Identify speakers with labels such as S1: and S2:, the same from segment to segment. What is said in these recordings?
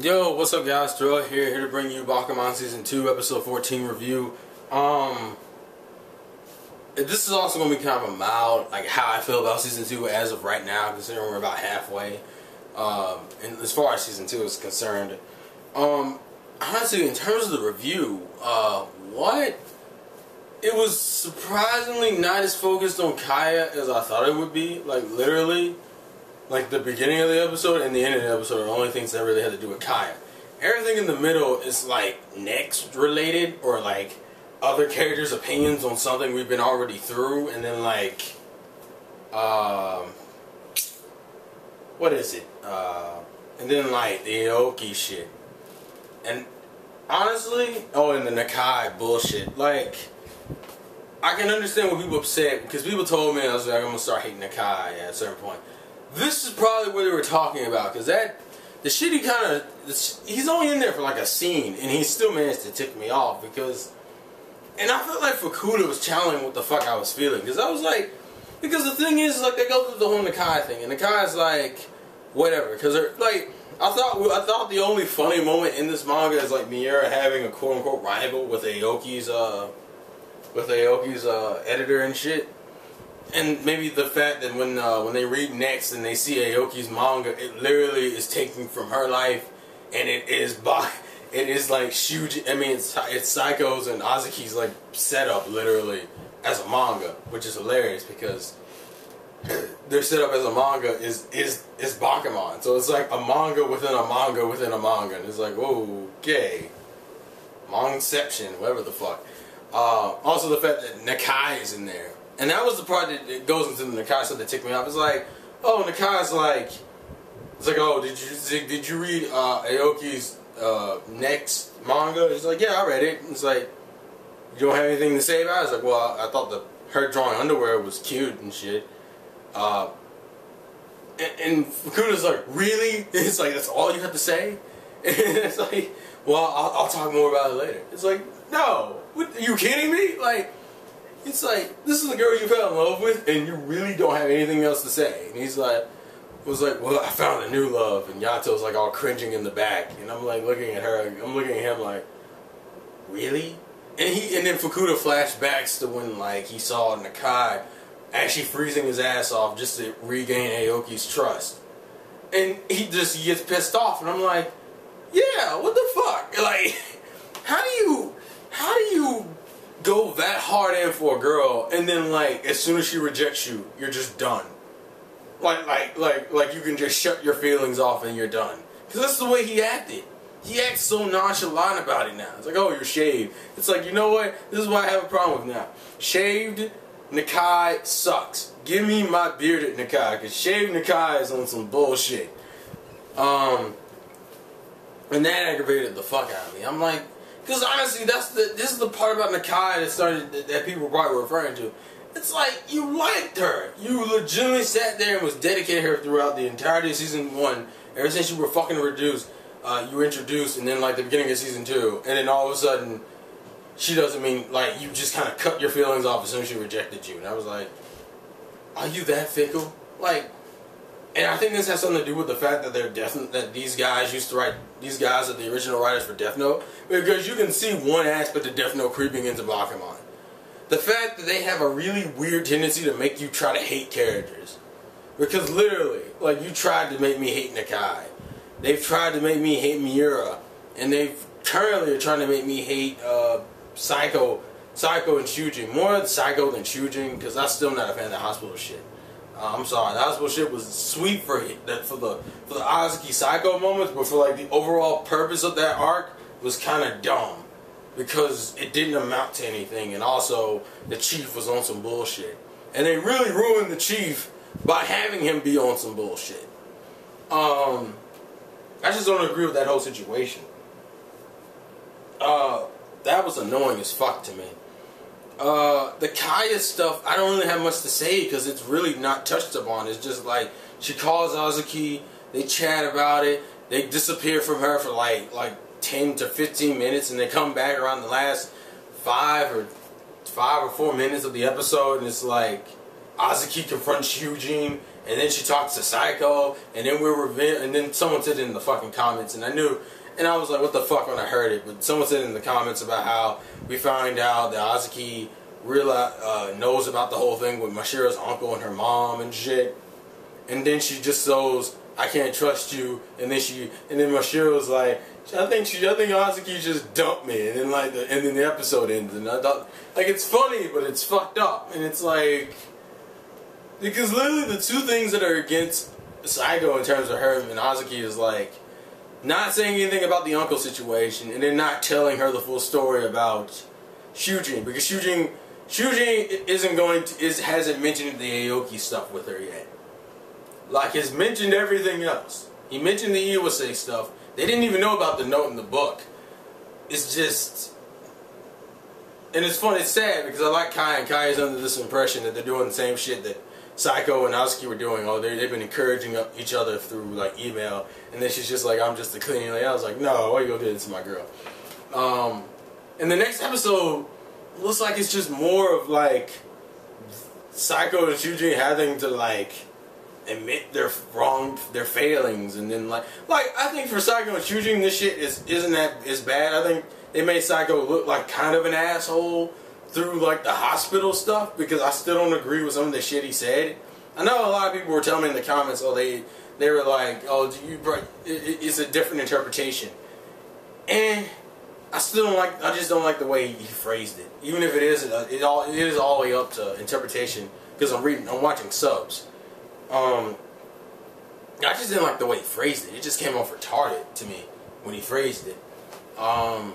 S1: Yo, what's up guys? Terrell here to bring you Bakuman Season 2, Episode 14 review. This is also going to be kind of a mild, like how I feel about Season 2 as of right now, considering we're about halfway. And as far as Season 2 is concerned. Honestly, in terms of the review, it was surprisingly not as focused on Kaya as I thought it would be. Like, literally. Like, the beginning of the episode and the end of the episode are the only things that really had to do with Kaya. Everything in the middle is, like, next related, or, like, other characters' opinions on something we've been already through, and then, like, what is it? And then, like, the Aoki shit. And, honestly, and the Nakai bullshit. Like, I can understand when people upset, because people told me, I was like, I'm gonna start hating Nakai at a certain point. This is probably what they were talking about, because the shit he's only in there for like a scene, and he still managed to tick me off, because, and I felt like Fukuda was channeling what the fuck I was feeling, because I was like, because the thing is, like, they go through the whole Nakai thing, and Nakai's like, whatever, because they're, like, I thought the only funny moment in this manga is, like, Miura having a quote-unquote rival with Aoki's editor and shit. And maybe the fact that when they read next and they see Aoki's manga, it literally is taken from her life, and it is like Shuji. I mean, it's Saiko's and Azuki's like setup literally as a manga, which is hilarious because their setup as a manga is Bakuman. So it's like a manga within a manga within a manga, and it's like, okay, mangaception, whatever the fuck. Also the fact that Nakai is in there. And that was the part that goes into the Nakai stuff that ticked me off. It's like, Nakai's like, it's like, did you read Aoki's next manga? He's like, yeah, I read it. It's like, you don't have anything to say about it? It's like, well, I thought her drawing underwear was cute and shit. And Fukuda's like, really? It's like, that's all you have to say? And it's like, well, I'll talk more about it later. It's like, no, what, are you kidding me? Like, it's like, this is the girl you fell in love with, and you really don't have anything else to say. And he's like, well, I found a new love, and Yato's like all cringing in the back, and I'm like looking at her, I'm looking at him like, really? And then Fukuda flashbacks to when like he saw Nakai actually freezing his ass off just to regain Aoki's trust, and he gets pissed off, and I'm like, yeah, what the fuck? Like, how do you go that hard in for a girl, and then like as soon as she rejects you, you're just done? Like you can just shut your feelings off and you're done. Because that's the way he acted. He acts so nonchalant about it now. It's like, oh, you're shaved. It's like, you know what? This is what I have a problem with now. Shaved Nakai sucks. Give me my bearded Nakai, because shaved Nakai is on some bullshit. And that aggravated the fuck out of me. I'm like, because honestly, this is the part about Nakai that people probably were referring to. It's like, you liked her. You legitimately sat there and was dedicated her throughout the entirety of Season 1. Ever since you were fucking introduced, and then like the beginning of Season 2. And then all of a sudden, she doesn't mean, like, you just kind of cut your feelings off as soon as she rejected you. And I was like, are you that fickle? Like, and I think this has something to do with the fact that these guys used to write, these guys are the original writers for Death Note, because you can see one aspect of Death Note creeping into Bakuman. The fact that they have a really weird tendency to make you try to hate characters. Because literally, like, you tried to make me hate Nakai. They've tried to make me hate Miura. And they've currently are trying to make me hate Psycho and Shujin. More Psycho than Shujin, because I'm still not a fan of the hospital shit. I'm sorry, the hospital shit was sweet for the Azuki Psycho moments, but for like the overall purpose of that arc was kind of dumb because it didn't amount to anything, and also the chief was on some bullshit, and they really ruined the chief by having him be on some bullshit. I just don't agree with that whole situation. That was annoying as fuck to me. The Kaya stuff, I don't really have much to say because it's really not touched upon. It's just like, she calls Azuki, they chat about it, they disappear from her for like 10 to 15 minutes, and they come back around the last 5 or 4 minutes of the episode, and it's like, Azuki confronts Eugene, and then she talks to Psycho, and then and then someone said it in the fucking comments, and I knew, and I was like, what the fuck when I heard it, but someone said in the comments about how we found out that Azuki knows about the whole thing with Mashira's uncle and her mom and shit, and then she just goes, I can't trust you, and then Mashira was like, I think Azuki just dumped me, and then the episode ends, and I thought, like, it's funny, but it's fucked up, and it's like, because literally the two things that are against Psycho in terms of her and Azuki is like, not saying anything about the uncle situation, and then not telling her the full story about Shujin, because Shujin hasn't mentioned the Aoki stuff with her yet. Like, he's mentioned everything else. He mentioned the Iwasei stuff. They didn't even know about the note in the book. It's just... And it's fun, it's sad, because I like Kai, and Kai is under this impression that they're doing the same shit that Psycho and Azuki were doing. Oh, they've been encouraging each other through, like, email. And then she's just like, I'm just a cleaning lady. I was like, no, why you gonna do this to my girl? And the next episode looks like it's just more of, like, Psycho and Shujin having to, like, admit their failings, and then like I think for Psycho and Shujin this shit isn't that as bad. I think they made Psycho look like kind of an asshole through like the hospital stuff, because I still don't agree with some of the shit he said. I know a lot of people were telling me in the comments, oh they were like, oh it's a different interpretation, and I just don't like the way he phrased it. Even if it is all the way up to interpretation, because I'm watching subs. I just didn't like the way he phrased it. It just came off retarded to me when he phrased it. The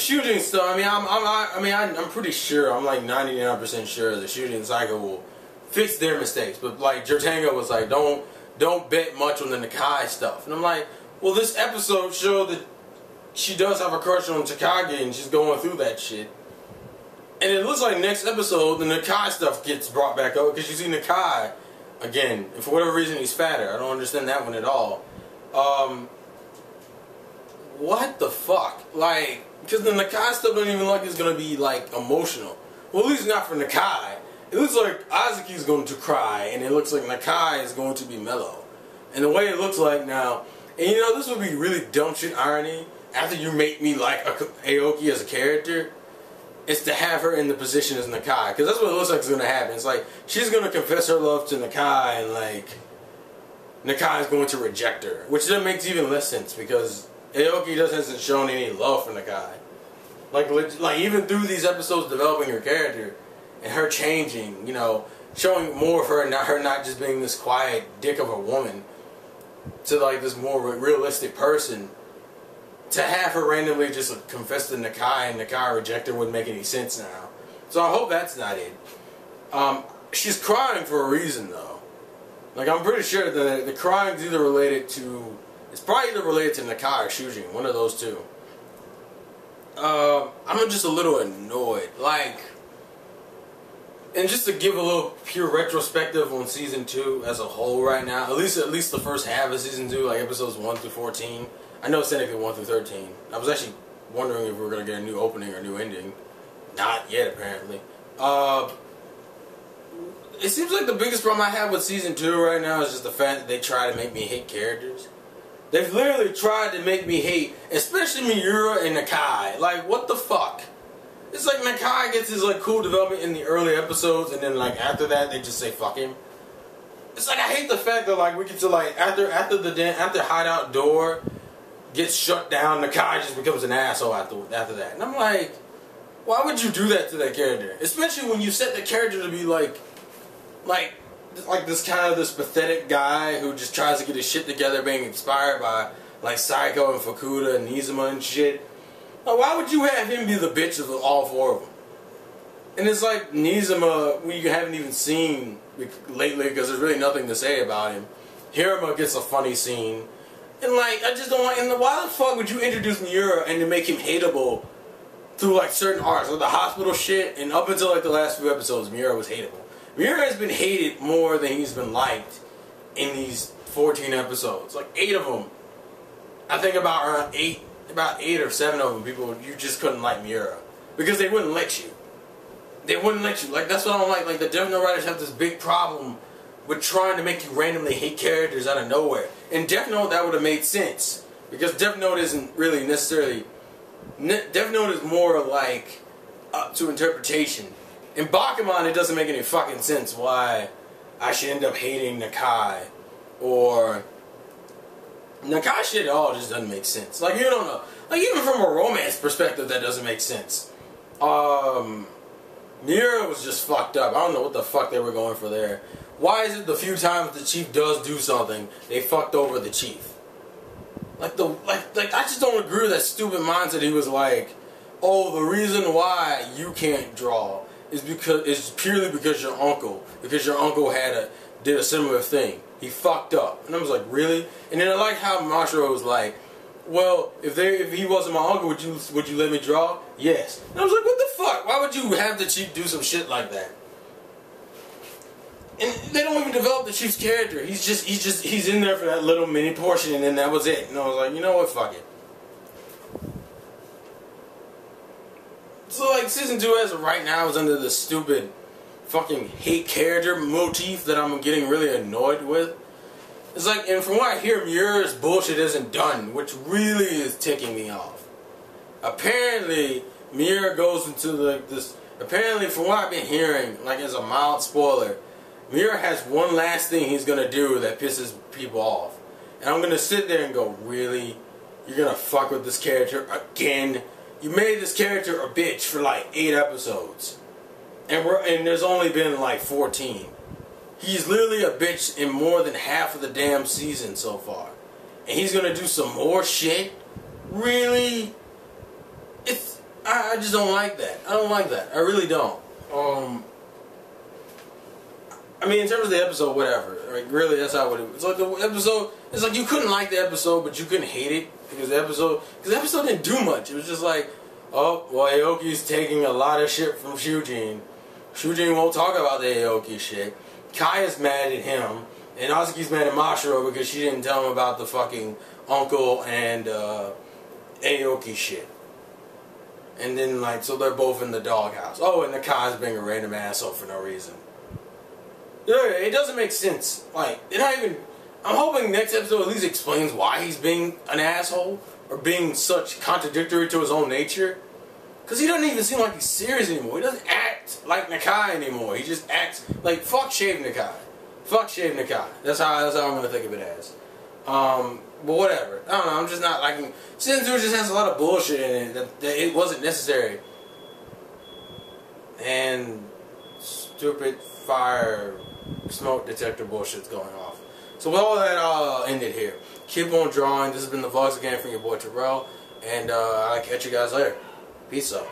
S1: shooting stuff. I'm pretty sure. I'm like 99% sure the shooting Psycho will fix their mistakes. But like Jertanga was like, don't bet much on the Nakai stuff. And I'm like, well, this episode showed that she does have a crush on Takagi, and she's going through that shit. And it looks like next episode, the Nakai stuff gets brought back up, because you see Nakai again, and for whatever reason he's fatter. I don't understand that one at all. What the fuck? Like, because the Nakai stuff don't even look like it's gonna be like emotional. Well, at least not for Nakai. It looks like Azuki's going to cry, and it looks like Nakai is going to be mellow. And the way it looks like now, and you know, this would be really dumb shit irony. After you make me like Aoki as a character, it's to have her in the position as Nakai, because that's what it looks like is going to happen. It's like she's going to confess her love to Nakai, and like Nakai is going to reject her, which then makes even less sense, because Aoki hasn't shown any love for Nakai. Like even through these episodes developing her character and her changing, you know, showing more of her, and her not just being this quiet dick of a woman, to like this more realistic person. To have her randomly just confess to Nakai and Nakai reject her wouldn't make any sense now. So I hope that's not it. She's crying for a reason though. Like, I'm pretty sure that the crying is either related to... It's probably either related to Nakai or Shujin. One of those two. I'm just a little annoyed. Like... And just to give a little pure retrospective on Season 2 as a whole right now. At least the first half of Season 2, like episodes 1 through 14. I know it's technically 1 through 13. I was actually wondering if we were going to get a new opening or a new ending. Not yet, apparently. It seems like the biggest problem I have with Season 2 right now is just the fact that they try to make me hate characters. They've literally tried to make me hate, especially Miura and Nakai. Like, what the fuck? It's like Nakai gets his like cool development in the early episodes, and then like after that they just say fuck him. It's like, I hate the fact that like we get to like after Hideout Door gets shut down, Nakai just becomes an asshole after that. And I'm like, why would you do that to that character? Especially when you set the character to be like this kind of this pathetic guy who just tries to get his shit together, being inspired by like Psycho and Fukuda and Nizuma and shit. Like, why would you have him be the bitch of all four of them? And it's like Nizuma, we haven't even seen lately because there's really nothing to say about him. Hirama gets a funny scene. And like, I just don't like, and why the fuck would you introduce Miura and to make him hateable through like certain arcs, like the hospital shit, and up until like the last few episodes, Miura was hateable. Miura has been hated more than he's been liked in these 14 episodes. Like 8 of them. I think about 8 or 7 of them, people, you just couldn't like Miura. Because they wouldn't let you. They wouldn't let you. Like, that's what I don't like. Like, the Death Note writers have this big problem with trying to make you randomly hate characters out of nowhere. In Death Note, that would have made sense. Because Death Note isn't really necessarily... Death Note is more like up to interpretation. In Bakuman, it doesn't make any fucking sense why I should end up hating Nakai. Or... Nakai shit at all just doesn't make sense. Like, you don't know. Like, even from a romance perspective, that doesn't make sense. Miura was just fucked up. I don't know what the fuck they were going for there. Why is it the few times the chief does do something, they fucked over the chief? Like I just don't agree with that stupid mindset. He was like, oh, the reason why you can't draw is purely because your uncle did a similar thing. He fucked up. And I was like, really? And then I like how Mashiro was like, well, if he wasn't my uncle, would you let me draw? Yes. And I was like, what the fuck? Why would you have the chief do some shit like that? And they don't even develop the chief's character. He's in there for that little mini portion, and then that was it. And I was like, you know what? Fuck it. So like season 2 as of right now is under the stupid fucking hate character motif that I'm getting really annoyed with. It's like, and from what I hear, Miura's bullshit isn't done, which really is ticking me off. Apparently, Miura goes into like this. Apparently, from what I've been hearing, like as a mild spoiler, Miura has one last thing he's gonna do that pisses people off, and I'm gonna sit there and go, really? You're gonna fuck with this character again? You made this character a bitch for like 8 episodes, and there's only been like 14. He's literally a bitch in more than half of the damn season so far. And he's gonna do some more shit? Really? I just don't like that. I don't like that. I really don't. I mean, in terms of the episode, whatever. Like, really, that's how it was. It's like the episode, it's like you couldn't like the episode, but you couldn't hate it. Because the episode didn't do much. It was just like, oh, well, Aoki's taking a lot of shit from Shujin. Shujin won't talk about the Aoki shit. Kaya's mad at him, and Azuki's mad at Mashiro because she didn't tell him about the fucking uncle and Aoki shit. And then, like, so they're both in the doghouse. Oh, and Nakai's being a random asshole for no reason. It doesn't make sense. Like, it not even... I'm hoping next episode at least explains why he's being an asshole, or being such contradictory to his own nature. Because he doesn't even seem like he's serious anymore. He doesn't act like Nakai anymore. He just acts like, fuck Shave Nakai. Fuck Shave Nakai. That's how I'm going to think of it as. But whatever. I don't know, I'm just not liking... Season 2 just has a lot of bullshit in it that it wasn't necessary. And stupid fire smoke detector bullshit's going off. So with all that ended here. Keep on drawing. This has been the vlogs again from your boy Terrell. And I'll catch you guys later. Peace out.